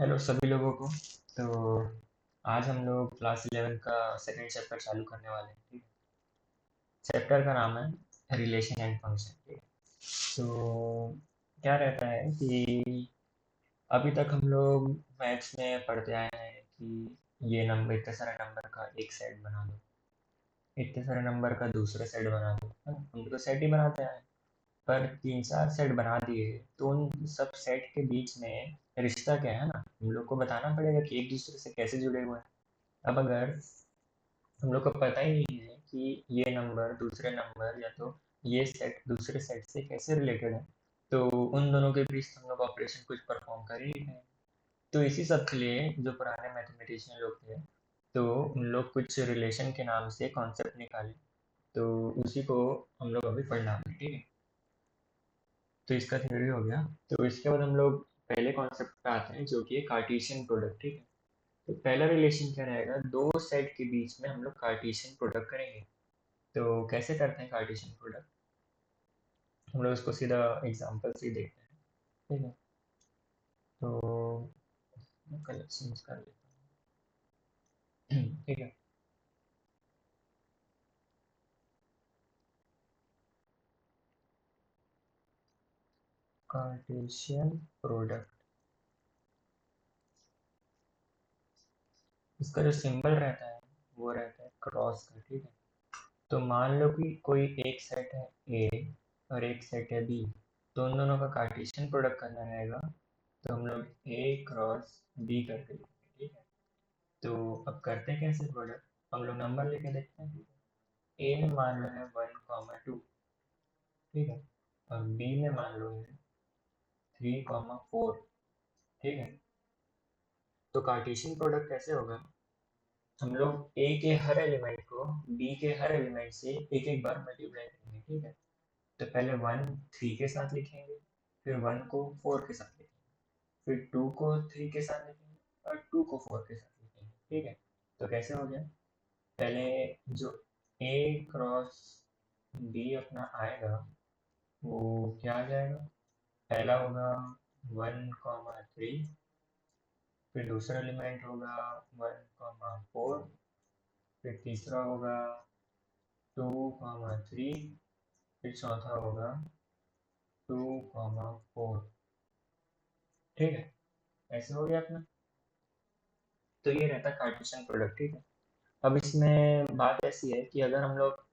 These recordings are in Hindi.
हेलो सभी लोगों को। तो आज हम लोग क्लास 11 का सेकंड चैप्टर चालू करने वाले हैं। ठीक है। चैप्टर का नाम है रिलेशन एंड फंक्शन। ठीक है। तो क्या रहता है कि अभी तक हम लोग मैथ्स में पढ़ते आए हैं कि ये नंबर, इतने सारे नंबर का एक सेट बना दो, इतने सारे नंबर का दूसरा सेट बना दो, है ना। हम लोग तो सेट ही बनाते हैं। पर 3-4 सेट बना दिए तो उन सब सेट के बीच में रिश्ता क्या है ना, हम लोग को बताना पड़ेगा कि एक दूसरे से कैसे जुड़े हुए हैं। अब अगर हम लोग को पता ही नहीं है कि ये नंबर दूसरे नंबर या तो ये सेट दूसरे सेट से कैसे रिलेटेड है, तो उन दोनों के बीच हम लोग ऑपरेशन कुछ परफॉर्म कर ही नहीं पाएंगे। तो इसी सब के लिए जो पुराने मैथमेटिशियन लोग थे, तो उन लोग कुछ रिलेशन के नाम से कॉन्सेप्ट निकाले। तो उसी को हम लोग अभी पढ़ना है। ठीक है। तो इसका थ्योरी हो गया। तो इसके बाद हम लोग पहले कॉन्सेप्ट पे आते हैं जो कि है कार्टेशियन प्रोडक्ट। ठीक है। तो पहला रिलेशन क्या रहेगा, दो सेट के बीच में हम लोग कार्टेशियन प्रोडक्ट करेंगे। तो कैसे करते हैं कार्टेशियन प्रोडक्ट, हम लोग उसको सीधा एग्जांपल से ही देखते हैं। ठीक है। तो कलर चेंज कर लेता हूँ। ठीक है। कार्टेशियन प्रोडक्ट, इसका जो सिंबल रहता है वो रहता है क्रॉस का। ठीक है। तो मान लो कि कोई एक सेट है ए और एक सेट है बी, तो उन दोनों का कार्टेशियन प्रोडक्ट करना रहेगा। तो हम लोग ए क्रॉस बी करके लिखेंगे। ठीक है। तो अब करते हैं कैसे प्रोडक्ट, हम लोग नंबर लेके देखते हैं। ए में मान लो है 1,2। ठीक है। और बी में मान लो है 3,4। ठीक है। तो कार्टेशियन प्रोडक्ट कैसे होगा, हम लोग ए के हर एलिमेंट को बी के हर एलिमेंट से एक एक बार मल्टीप्लाई करेंगे। ठीक है। तो पहले 1 3 के साथ लिखेंगे, फिर 1 को 4 के साथ लिखेंगे, फिर 2 को 3 के साथ लिखेंगे और 2 को 4 के साथ लिखेंगे। ठीक है। तो कैसे हो गया, पहले जो ए क्रॉस बी अपना आएगा वो क्या आ जाएगा, पहला होगा 1,3, फिर दूसरा एलिमेंट होगा 1,4, फिर तीसरा होगा 2,3, फिर चौथा होगा 2,4। ठीक है। ऐसे हो गया अपना। तो ये रहता है कार्टेशियन प्रोडक्ट। ठीक है। अब इसमें बात ऐसी है कि अगर हम लोग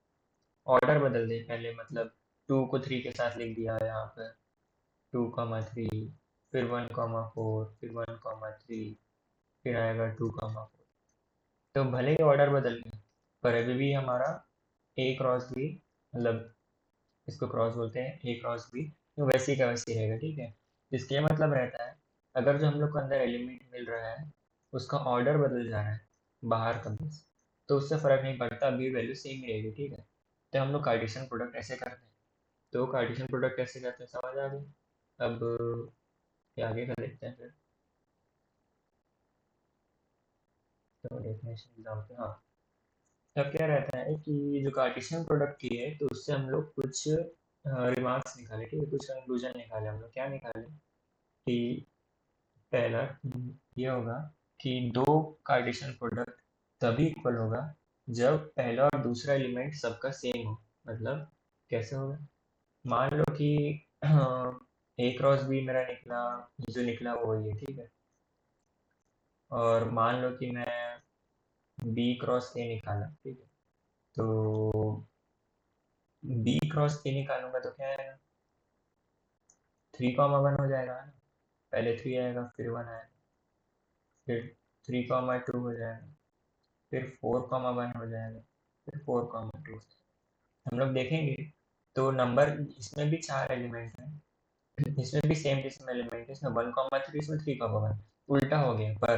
ऑर्डर बदल दें, पहले मतलब 2 को 3 के साथ लिख दिया यहाँ पर 2,3, फिर 1,4, फिर 1,3, फिर आएगा 2,4। तो भले ही ऑर्डर बदल गया पर अभी भी हमारा ए क्रॉस बी, मतलब इसको क्रॉस बोलते हैं, ए क्रॉस बी तो वैसे का वैसे ही रहेगा। ठीक है। इसके मतलब रहता है अगर जो हम लोग को अंदर एलिमेंट मिल रहा है उसका ऑर्डर बदल जा रहा है बाहर का बस, तो उससे फर्क नहीं पड़ता, अभी वैल्यू सेम ही रहेगी। ठीक है। तो हम लोग कार्टेशियन प्रोडक्ट ऐसे करते हैं। तो कार्टेशियन प्रोडक्ट कैसे करते हैं समझ आ गई। अब ये आगे का देखते हैं फिर। तो डेफिनेशन एग्जाम्पल, हाँ। तब क्या रहता है कि जो कार्टेशियन प्रोडक्ट की है तो उससे हम लोग कुछ रिमार्क्स निकाले। ठीक है। कुछ कंक्लूजन निकाले। हम लोग क्या निकाले कि पहला ये होगा कि दो कार्टेशियन प्रोडक्ट तभी इक्वल होगा जब पहला और दूसरा एलिमेंट सबका सेम हो। मतलब कैसे होगा, मान लो कि ए क्रॉस बी मेरा निकला, जो निकला वो ये। ठीक है। और मान लो कि मैं बी क्रॉस ए निकाला। ठीक है। तो बी क्रॉस ए निकालूंगा तो क्या आएगा, 3,1 हो जाएगा ना। पहले 3 आएगा, फिर 1 आएगा, फिर 3,2 हो जाएगा, फिर 4,1 हो जाएगा, फिर 4,2। हम लोग देखेंगे तो नंबर इसमें भी 4 एलिमेंट हैं, इसमें भी सेम टू सेम एलिमेंट है। इसमें 1,3, इसमें 3,1 उल्टा हो गया। पर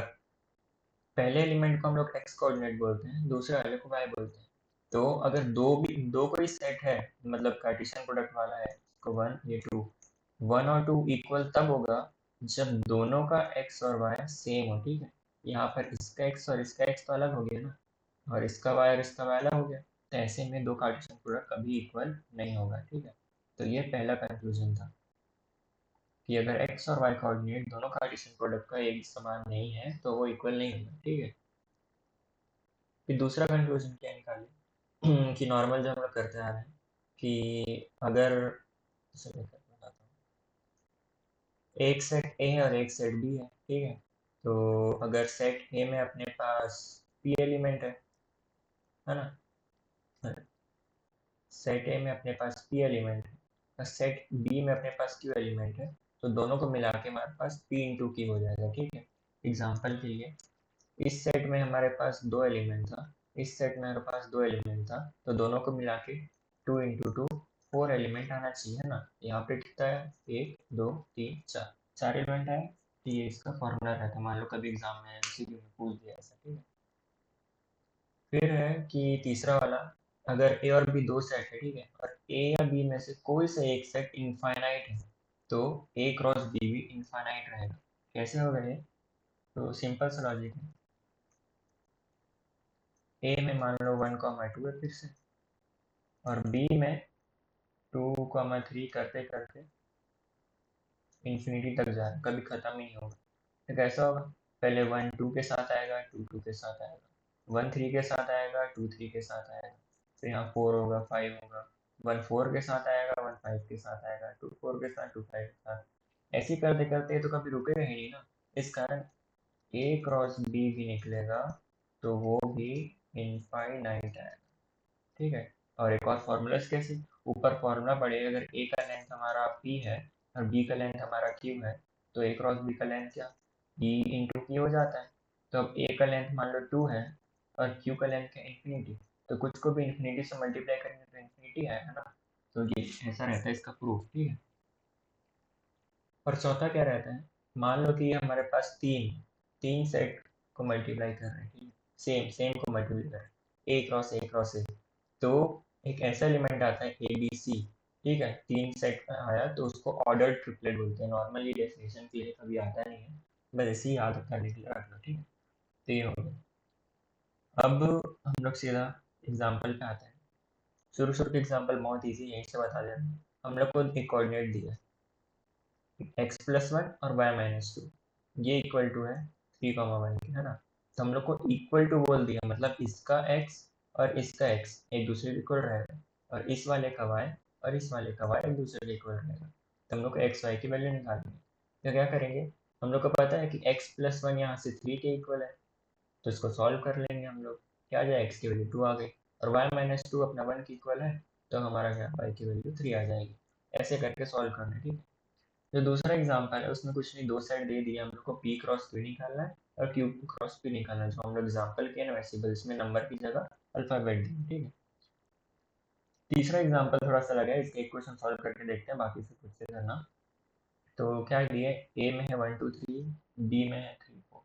पहले एलिमेंट को हम लोग एक्स कोऑर्डिनेट बोलते हैं, दूसरे वाले को वाई बोलते हैं। तो अगर दो कोई सेट है, मतलब कार्टेशियन प्रोडक्ट वाला है, तो 1 और 2 इक्वल तब होगा जब दोनों का एक्स और वाई सेम हो। ठीक है। यहाँ पर इसका एक्स और इसका एक्स तो अलग हो गया ना, और इसका वाई और इसका वाई अलग हो गया। तो ऐसे में दो कार्टेशियन प्रोडक्ट कभी इक्वल नहीं होगा। ठीक है। तो ये पहला कंक्लूजन था। कि अगर एक्स और वाई कोऑर्डिनेट दोनों कार्टेशियन प्रोडक्ट का एक समान नहीं है तो वो इक्वल नहीं होगा, ठीक है। फिर दूसरा कंक्लूजन क्या निकाले कि नॉर्मल जो हम लोग करते आ रहे हैं कि अगर बताता हूँ, एक सेट ए है और एक सेट बी है, ठीक है। तो अगर सेट ए में अपने पास पी एलिमेंट है ना, सेट ए में अपने पास पी एलिमेंट है और सेट बी में अपने पास क्यू एलिमेंट है, तो दोनों को मिला के हमारे पास पी इंटू क्यू हो जाएगा, ठीक है। एग्जाम्पल के लिए इस सेट में हमारे पास दो एलिमेंट था, इस सेट में हमारे पास दो एलिमेंट था, तो दोनों को मिला के 2 × 2 4 एलिमेंट आना चाहिए, है ना। यहाँ पे कितना है, 1 2 3 4 4 एलिमेंट है। तो ये इसका फॉर्मूला रहता है, मान लो कभी एग्जाम में एमसीक्यू में पूछ दिया ऐसा, ठीक है। फिर है कि तीसरा वाला, अगर ए और बी दो सेट है, ठीक है, और ए या बी में से कोई सा एक सेट इनफाइनाइट है, तो ए क्रॉस बी भी इनफाइनाइट रहेगा। कैसे होगा ये, तो सिंपल सा लॉजिक है। ए में मान लो 1 2 है फिर से, और बी में 2 3 करते करते इंफिनिटी तक जा रहा है, कभी खत्म ही नहीं होगा। तो कैसा होगा, पहले 1 2 के साथ आएगा, 2 2 के साथ आएगा, 1 3 के साथ आएगा, 2 3 के साथ आएगा, फिर यहाँ 4 होगा, 5 होगा, 1 4 के साथ आएगा, 1 5 के साथ आएगा, 2 4 के साथ, 2 5 के साथ। ऐसे ही करते करते तो कभी रुकेगा ही नहीं ना। इस कारण ए क्रॉस बी भी निकलेगा, तो वो भी इनफाइनाइट है, ठीक है। और एक और फॉर्मूला कैसे, ऊपर फॉर्मूला पड़ेगा, अगर ए का लेंथ हमारा पी है और बी का लेंथ हमारा क्यू है, तो ए क्रॉस बी का लेंथ क्या, बी इंटू क्यू हो जाता है। तो अब ए का लेंथ मान लो 2 है और क्यू का लेंथ है इन्फिनिटी, तो कुछ को भी इन्फिनिटी से मल्टीप्लाई करेंगे तो इन्फिनिटी है ना। तो ये ऐसा रहता है इसका प्रूफ, ठीक है। और चौथा क्या रहता है, मान लो कि हमारे पास तीन तीन सेट को मल्टीप्लाई कर रहे हैं, ठीक है, सेम सेम को मल्टीप्लाई कर रहे हैं, ए क्रॉस ए, तो एक ऐसा एलिमेंट आता है ए बी सी, ठीक है, तीन सेट में आया तो उसको ऑर्डर ट्रिपलेट बोलते हैं। नॉर्मली डेफिनेशन के लिए कभी आता नहीं है, बस ऐसे ही याद करने के लिए रख लो, ठीक है। तो ये हो गया। अब हम लोग सीधा एग्जाम्पल पे आते हैं। शुरू शुरू के एग्जाम्पल बहुत ईजी, यहीं से बता दें। हम लोग को एक कोऑर्डिनेट दिया है x+1 और y-2, ये इक्वल टू है 3 1 के, है ना। तो हम लोग को इक्वल टू बोल दिया, मतलब इसका x और इसका x एक दूसरे के इक्वल रहेगा, और इस वाले का y और इस वाले का y एक दूसरे के इक्वल रहेगा। तो हम लोग को x y की वैल्यू निकालनी है। तो क्या करेंगे, हम लोग को पता है कि x+1 यहाँ से 3 के इक्वल है, तो इसको सॉल्व कर लेंगे हम लोग। क्या आ जाए, x की वैल्यू 2 आ गई, और y-2 अपना 1 के इक्वल है, तो हमारा क्या, y की वैल्यू 3 आ जाएगी। ऐसे करके सॉल्व करना है, ठीक है। जो दूसरा एग्जाम्पल है उसमें कुछ नहीं, दो साइड दे दिया, हम लोग को p क्रॉस q निकालना है और q क्रॉस p निकालना है। जो हम लोग एग्जाम्पल किए ना वैसे, बस इसमें नंबर की जगह अल्फाबेट दी, ठीक है। तीसरा एग्जाम्पल थोड़ा सा लगा है, इसका एक क्वेश्चन सॉल्व करके देखते हैं, बाकी से खुद से करना। तो क्या दिए, ए में है 1 2 3, बी में है 3 4,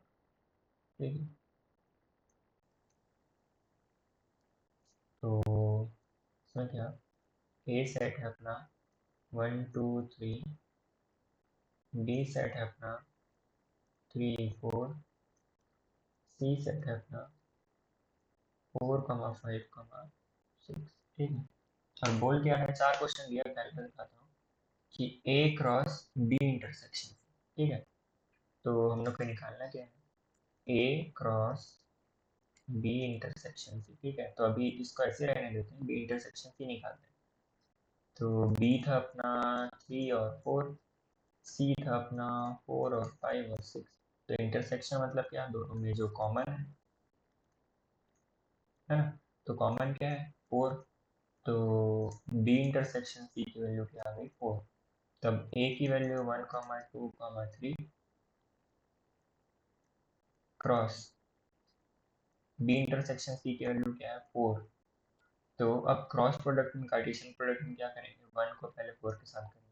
ठीक है। तो इसमें क्या, ए सेट है अपना 1 2 3, बी सेट है अपना 3 4, सी सेट है अपना 4 5 6, ठीक है। और बोल क्या है, चार क्वेश्चन दिया, करके दिखाता हूँ कि ए क्रॉस बी इंटरसेक्शन, ठीक है। तो हम लोग को निकालना क्या है, ए क्रॉस बी इंटरसेक्शन सी, ठीक है। तो अभी इसको ऐसे रहने देते हैं, बी इंटरसेक्शन सी निकालते हैं। तो बी था अपना 3 और 4, सी था अपना 4 और 5 और 6, तो इंटरसेक्शन मतलब क्या, दोनों में जो कॉमन है ना, तो कॉमन क्या है 4, तो बी इंटरसेक्शन सी की वैल्यू क्या आ गई 4। तब ए की value 1 2 3 cross B intersection C की वैल्यू क्या है 4। तो अब क्रॉस प्रोडक्ट में, कार्टेशियन प्रोडक्ट में क्या करेंगे, 1 को पहले 4 के साथ करेंगे,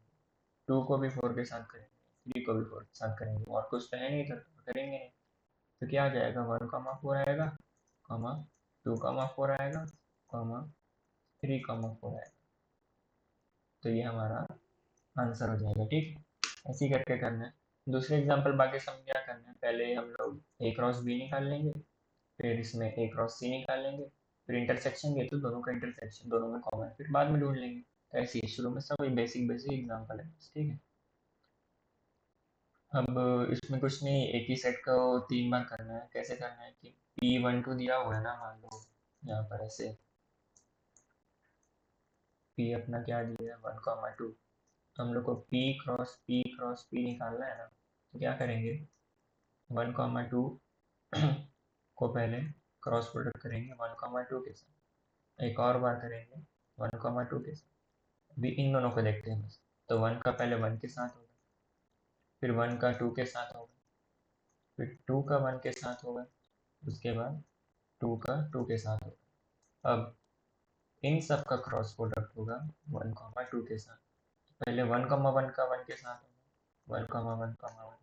2 को भी 4 के साथ करेंगे, 3 को भी 4 के साथ करेंगे, और कुछ तो है नहीं तो करेंगे नहीं। तो क्या आ जाएगा, 1 4 आएगा, कॉमा 2 4 आएगा, कॉमा 3 4 आएगा। तो ये हमारा आंसर हो जाएगा, ठीक है। ऐसे ही करके करना है। दूसरे एग्जाम्पल बाकी सब क्या करना है, पहले हम लोग ए क्रॉस बी निकाल लेंगे, फिर इसमें ए क्रॉस सी निकाल लेंगे, फिर इंटरसेक्शन ये तो दोनों का इंटरसेक्शन दोनों में कॉमन है, फिर बाद में ढूंढ लेंगे। तो ऐसे ही शुरू में सब बेसिक बेसिक एग्जाम्पल है, ठीक है। अब इसमें कुछ नहीं, एक ही सेट को 3 बार करना है। कैसे करना है कि P12 दिया हुआ है ना, मान लो यहाँ पर ऐसे P अपना क्या दिया है 1,2, तो हम लोग को P क्रॉस P निकालना है ना। तो क्या करेंगे, 1,2 को पहले क्रॉस प्रोडक्ट करेंगे 1,2 के साथ, एक और बार करेंगे 1,2 के साथ। अभी इन दोनों को देखते हैं बस। तो 1 का पहले 1 के साथ होगा, फिर 1 का 2 के साथ होगा, फिर 2 का 1 के साथ होगा, उसके बाद 2 का 2 के साथ होगा। अब इन सब का क्रॉस प्रोडक्ट होगा 1,2 के साथ। पहले 1,1 का 1 के साथ होगा, 1,1,1,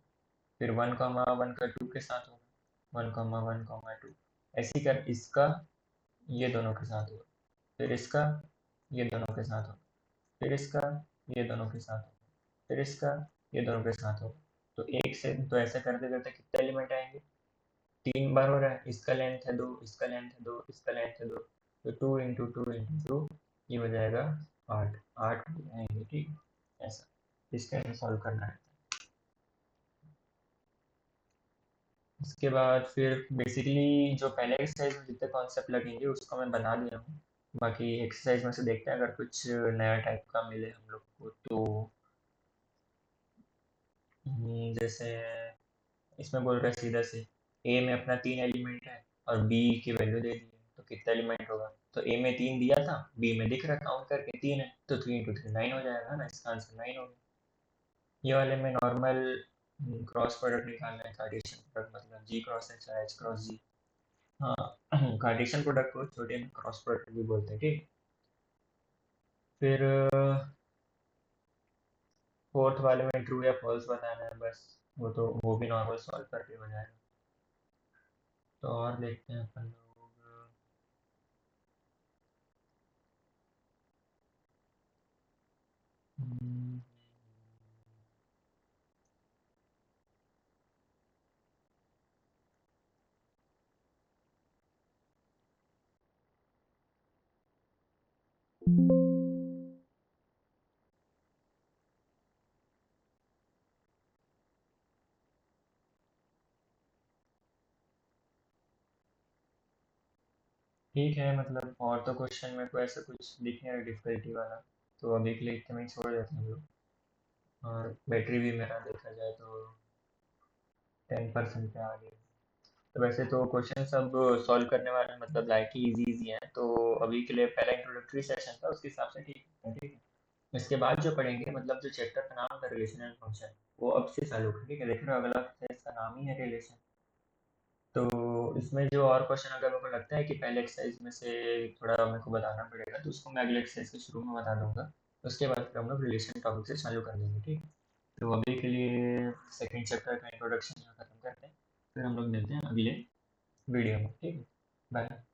फिर 1,1 का 2 के साथ होगा, 1,1,2। ऐसे ही कर इसका ये दोनों के साथ होगा, फिर इसका ये दोनों के साथ होगा, फिर इसका ये दोनों के साथ होगा, फिर इसका ये दोनों के साथ होगा। तो एक से तो ऐसे करते करते कितने एलिमेंट आएंगे, 3 बार हो रहा है। इसका लेंथ है 2, इसका लेंथ है 2, इसका लेंथ है 2, तो 2 × 2 × 2 ये हो जाएगा 8। 8 हो जाएंगे, ठीक है। ऐसा इसका सॉल्व करना है। उसके बाद फिर बेसिकली जो पहले एक्सरसाइज में जितने कॉन्सेप्ट लगेंगे उसको मैं बना दिया हूँ। बाकी एक्सरसाइज में से देखते हैं, अगर कुछ नया टाइप का मिले हम लोग को तो। जैसे इसमें बोल रहा है सीधा से ए में अपना 3 एलिमेंट है और बी की वैल्यू दे दी है, तो कितना एलिमेंट होगा। तो ए में 3 दिया था, बी में दिख रहा काउंट करके 3 है, तो 3 × 3 9 हो जाएगा ना, इसका आंसर 9 हो गया। ये वाले में नॉर्मल क्रॉस प्रोडक्ट निकालना है, कार्टेशियन प्रोडक्ट, मतलब जी क्रॉस एच या एच क्रॉस जी। हाँ कार्टेशियन प्रोडक्ट को छोटे में क्रॉस प्रोडक्ट भी बोलते हैं, ठीक। फिर फोर्थ वाले में ट्रू या फॉल्स बताना है बस। वो भी नॉर्मल सॉल्व करके हो जाएगा। तो और देखते हैं अपन लोग। हम्म, ठीक है, मतलब और तो क्वेश्चन में कोई ऐसा कुछ दिख नहीं रहा डिफिकल्टी वाला, तो अभी के लिए इतने में ही छोड़ देते हैं हम लोग। और बैटरी भी मेरा देखा जाए तो 10% पे आ गई। तो वैसे तो क्वेश्चन सब सॉल्व करने वाले मतलब लाइक ही इजी इजी हैं, तो अभी के लिए पहला इंट्रोडक्टरी सेशन था उसके हिसाब से ठीक है, ठीक है। इसके बाद जो पढ़ेंगे, मतलब जो चैप्टर का नाम था रिलेशन एंड फंक्शन, वो अब से चालू होगा, ठीक है। देख रहे हो अगला इसका नाम ही है रिलेशन। तो इसमें जो और क्वेश्चन अगर मेरे को लगता है कि पहले एक्सरसाइज में से थोड़ा मेरे को बताना पड़ेगा, तो उसको मैं अगले एक्सरसाइज के शुरू में बता दूंगा। उसके बाद फिर हम लोग रिलेशन टॉपिक से चालू कर देंगे, ठीक है। तो अभी के लिए सेकंड चैप्टर का इंट्रोडक्शन यहाँ खत्म करते हैं, फिर हम लोग मिलते हैं अगले वीडियो में, ठीक है। बाय।